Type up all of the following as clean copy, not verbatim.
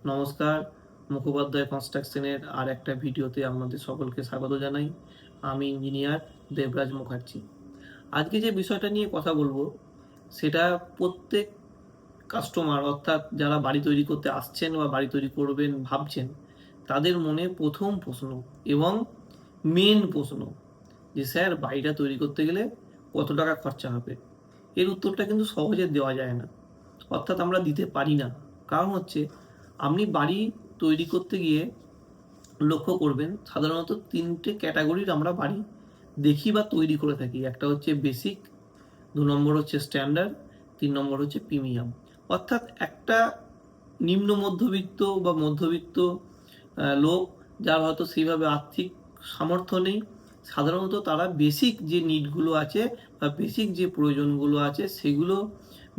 নমস্কার, মুখোপাধ্যায় কনস্ট্রাকশনের আর একটা ভিডিওতে আপনাদের সকলকে স্বাগত জানাই। আমি ইঞ্জিনিয়ার দেবরাজ মুখার্জি। আজকে যে বিষয়টা নিয়ে কথা বলবো সেটা প্রত্যেক কাস্টমার অর্থাৎ যারা বাড়ি তৈরি করতে আসছেন বা বাড়ি তৈরি করবেন ভাবছেন তাদের মনে প্রথম প্রশ্ন এবং মেন প্রশ্ন যে স্যার বাড়িটা তৈরি করতে গেলে কত টাকা খরচা হবে। এর উত্তরটা কিন্তু সহজে দেওয়া যায় না, অর্থাৎ আমরা দিতে পারি না। কারণ হচ্ছে আপনি বাড়ি তৈরি করতে গিয়ে লক্ষ্য করবেন সাধারণত তিনটে ক্যাটাগরির আমরা বাড়ি দেখি বা তৈরি করে থাকি। একটা হচ্ছে বেসিক, 2 নম্বর হচ্ছে স্ট্যান্ডার্ড, 3 নম্বর হচ্ছে প্রিমিয়াম। অর্থাৎ একটা নিম্ন মধ্যবিত্ত বা মধ্যবিত্ত লোক যার হয়তো সেইভাবে আর্থিক সামর্থ্য নেই, সাধারণত তারা বেসিক যে নিডগুলো আছে বা বেসিক যে প্রয়োজনগুলো আছে সেগুলো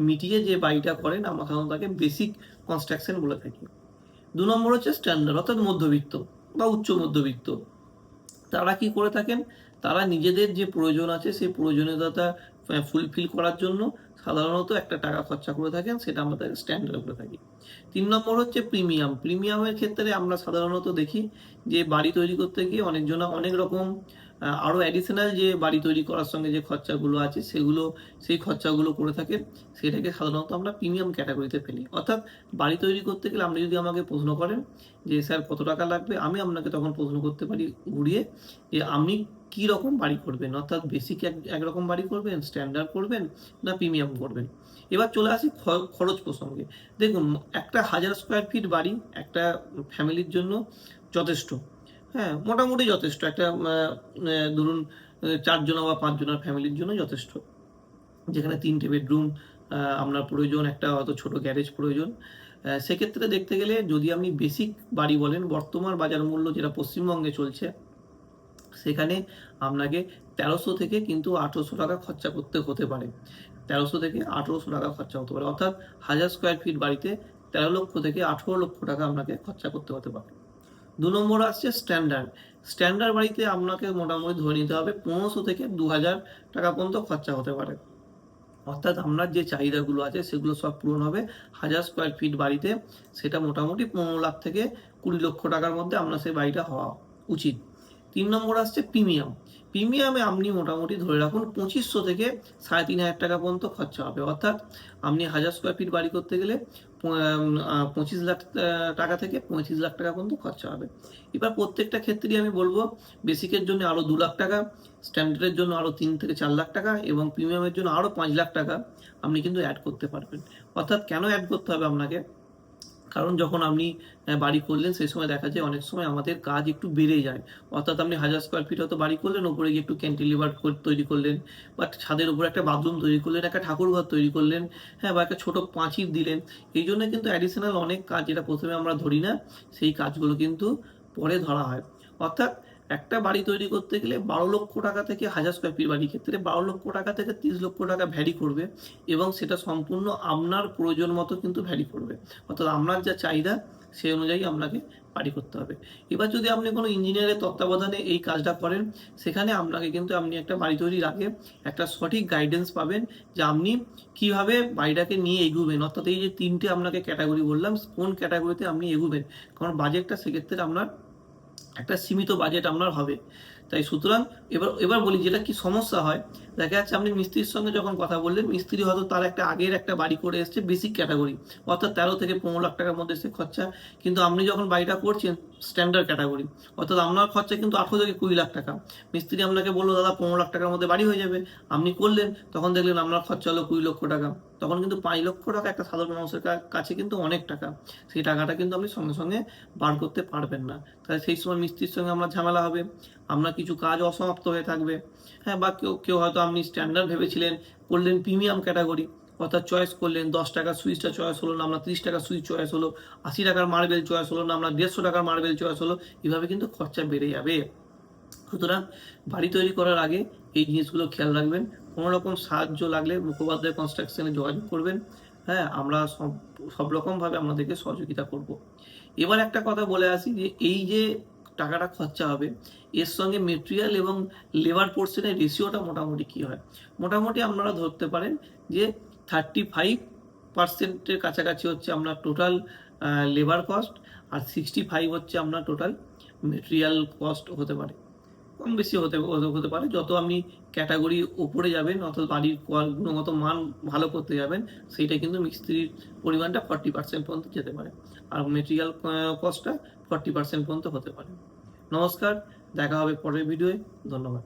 মিটিয়ে যে বাড়িটা করেন আমরা সাধারণত তাকে বেসিক কনস্ট্রাকশন বলে থাকি। 2 নম্বর হচ্ছে স্ট্যান্ডার্ড অর্থাৎ মধ্যবিত্ত বা উচ্চ মধ্যবিত্ত। তারা কি করে থাকেন, তারা নিজেদের যে প্রয়োজন আছে সেই প্রয়োজনীয়তা ফুলফিল করার জন্য সাধারণত একটা টাকা খরচা করে থাকেন, সেটা আমরা তাকে স্ট্যান্ডার্ড করে থাকি। 3 নম্বর হচ্ছে প্রিমিয়াম। প্রিমিয়ামের ক্ষেত্রে আমরা সাধারণত দেখি যে বাড়ি তৈরি করতে গিয়ে অনেকজনা অনেক রকম আরও অ্যাডিশনাল যে বাড়ি তৈরি করার সঙ্গে যে খরচাগুলো আছে সেই খরচাগুলো করে থাকে, সেটাকে সাধারণত আমরা প্রিমিয়াম ক্যাটাগরিতে ফেলি। অর্থাৎ বাড়ি তৈরি করতে গেলে আপনি যদি আমাকে প্রশ্ন করেন যে স্যার কত টাকা লাগবে, আমি আপনাকে তখন প্রশ্ন করতে পারি ঘুরিয়ে যে আপনি কি রকম বাড়ি করবেন, অর্থাৎ বেসিক একরকম বাড়ি করবেন, স্ট্যান্ডার্ড করবেন না প্রিমিয়াম করবেন। এবার চলে আসি খরচ প্রসঙ্গে। দেখুন, একটা 1000 স্কোয়ার ফিট বাড়ি একটা ফ্যামিলির জন্য যথেষ্ট। হ্যাঁ, মোটামুটি যথেষ্ট। একটা ধরুন 4 জনা বা 5 জনের ফ্যামিলির জন্য যথেষ্ট, যেখানে 3টে বেডরুম আপনার প্রয়োজন, একটা হয়তো ছোট গ্যারেজ প্রয়োজন। সেক্ষেত্রে দেখতে গেলে যদি আপনি বেসিক বাড়ি বলেন, বর্তমান বাজার মূল্য যেটা পশ্চিমবঙ্গে চলছে সেখানে আপনাকে 1300 থেকে কিন্তু 1800 টাকা খরচা করতে হতে পারে। 1300 থেকে 1800 টাকা খরচা হতে পারে, অর্থাৎ 1000 স্কোয়ার ফিট বাড়িতে 13 লক্ষ থেকে 18 লক্ষ টাকা আপনাকে খরচা করতে হতে পারে। 2 নম্বর আসছে স্ট্যান্ডার্ড। স্ট্যান্ডার্ড বাড়িতে আপনাকে মোটামুটি ধরে নিতে হবে 1500 থেকে 2000 টাকা পর্যন্ত খরচা হতে পারে। অর্থাৎ আপনার যে চাহিদাগুলো আছে সেগুলো সব পূরণ হবে 1000 স্কোয়ার ফিট বাড়িতে। সেটা মোটামুটি 15 লাখ থেকে 20 লক্ষ টাকার মধ্যে আপনার সেই বাড়িটা হওয়া উচিত। 3 নম্বর আসছে প্রিমিয়াম। প্রিমিয়ামে আপনি মোটামুটি ধরে রাখুন 2500 থেকে 3500 টাকা পর্যন্ত খরচা হবে। অর্থাৎ আপনি 1000 স্কোয়ার ফিট বাড়ি করতে গেলে 25 লাখ টাকা থেকে 35 লাখ টাকা পর্যন্ত খরচা হবে। এবার প্রত্যেকটা ক্ষেত্রেই আমি বলবো বেসিকের জন্য আরও 2 লাখ টাকা, স্ট্যান্ডার্ডের জন্য আরও 3 থেকে 4 লাখ টাকা এবং প্রিমিয়ামের জন্য আরও 5 লাখ টাকা আপনি কিন্তু অ্যাড করতে পারবেন। অর্থাৎ কেন অ্যাড করতে হবে আপনাকে, কারণ যখন আপনি বাড়ি করলেন সেই সময় দেখা যায় অনেক সময় আমাদের কাজ একটু বেড়ে যায়। অর্থাৎ আপনি 1000 স্কোয়ার ফিট হয়তো বাড়ি করলেন, ওপরে গিয়ে একটু ক্যান্টিলিভার তৈরি করলেন, বাট ছাদের উপরে একটা বাথরুম তৈরি করলেন, একটা ঠাকুর ঘর তৈরি করলেন, হ্যাঁ, বা একটা ছোট পাঁচিল দিলেন। এই জন্য কিন্তু অ্যাডিশনাল অনেক কাজ যেটা প্রথমে আমরা ধরি না, সেই কাজগুলো কিন্তু পরে ধরা হয়। অর্থাৎ একটা বাড়ি তৈরি করতে গেলে 12 লক্ষ টাকা থেকে 1000 স্কোয়ার ফিট বাড়ির ক্ষেত্রে 12 লক্ষ টাকা থেকে 30 লক্ষ টাকা ভ্যারি করবে এবং সেটা সম্পূর্ণ আপনার প্রয়োজন মতো কিন্তু ভ্যারি করবে। অর্থাৎ আপনার যা চাহিদা সেই অনুযায়ী আপনাকে বাড়ি করতে হবে। এবার যদি আপনি কোনো ইঞ্জিনিয়ারের তত্ত্বাবধানে এই কাজটা করেন, সেখানে আপনাকে কিন্তু আপনি একটা বাড়ি তৈরির আগে একটা সঠিক গাইডেন্স পাবেন যে আপনি কিভাবে বাড়িটাকে নিয়ে এগুবেন। অর্থাৎ এই যে 3টে আপনাকে ক্যাটাগরি বললাম, কোন ক্যাটাগরিতে আপনি এগুবেন, কারণ বাজেটটা সেক্ষেত্রে আপনার একটা সীমিত বাজেট আপনার হবে। তাই সুতরাং এবার এবার বলি যেটা কি সমস্যা হয়, দেখা যাচ্ছে আপনি মিস্ত্রির সঙ্গে যখন কথা বললেন, মিস্ত্রি হয়তো তার একটা আগের একটা বাড়ি করে এসছে বেসিক ক্যাটাগরি, অর্থাৎ 13 থেকে 15 লাখ টাকার মধ্যে সে খরচা। কিন্তু আপনি যখন বাড়িটা করছেন স্ট্যান্ডার্ড ক্যাটাগরি, অর্থাৎ আপনার খরচা কিন্তু 18 থেকে 20 লাখ টাকা। মিস্ত্রি আপনাকে বললো দাদা 15 লাখ টাকার মধ্যে বাড়ি হয়ে যাবে, আপনি করলেন, তখন দেখলেন আপনার খরচা হলো 20 লক্ষ টাকা। তখন কিন্তু 5 লক্ষ টাকা একটা সাধারণ মানুষের কাছে কিন্তু অনেক টাকা। সেই টাকাটা কিন্তু আপনি সঙ্গে সঙ্গে বার করতে পারবেন না। তাহলে সেই সময় মিস্ত্রির সঙ্গে আপনার ঝামেলা হবে, আপনার কিছু কাজ অসমাপ্ত হয়ে থাকবে। হ্যাঁ, বা কেউ কেউ হয়তো আপনি স্ট্যান্ডার্ড ভেবেছিলেন, করলেন প্রিমিয়াম ক্যাটাগরি, অর্থাৎ চয়েস করলেন 10 টাকার সুইচটা চয়েস হলো না, আপনার 30 টাকার সুইচ চয়েস হলো, 80 টাকার মার্বেল চয়েস হলো না, আপনার 150 টাকার মার্বেল চয়েস হলো। এভাবে কিন্তু খরচা বেড়ে যাবে। সুতরাং বাড়ি তৈরি করার আগে এই জিনিসগুলো খেয়াল রাখবেন। কোনো রকম সাহায্য লাগলে মুখোপাধ্যায় কনস্ট্রাকশনে যোগাযোগ করবেন। হ্যাঁ, আমরা সব রকমভাবে আপনাদেরকে সহযোগিতা করব। এবার একটা কথা বলে আসি যে এই যে টাকাটা খরচা হবে, এর সঙ্গে মেটেরিয়াল এবং লেবার পোর্শনের রেশিওটা মোটামুটি কী হয়, মোটামুটি আপনারা ধরতে পারেন যে 35% কাছাকাছি হচ্ছে আপনার টোটাল লেবার কস্ট, আর 65 হচ্ছে আপনার টোটাল মেটেরিয়াল কস্ট হতে পারে। কম বেশি হতে পারে। যত আপনি ক্যাটাগরি উপরে যাবেন, অত বাড়ির গুণগত মান ভালো করতে যাবেন, সেইটা কিন্তু মিস্ত্রির পরিমাণটা 40% পর্যন্ত যেতে পারে। আর মেটেরিয়াল কস্টটা 40% পর্যন্ত হতে পারে। নমস্কার, দেখা হবে পরের ভিডিওয়ে। ধন্যবাদ।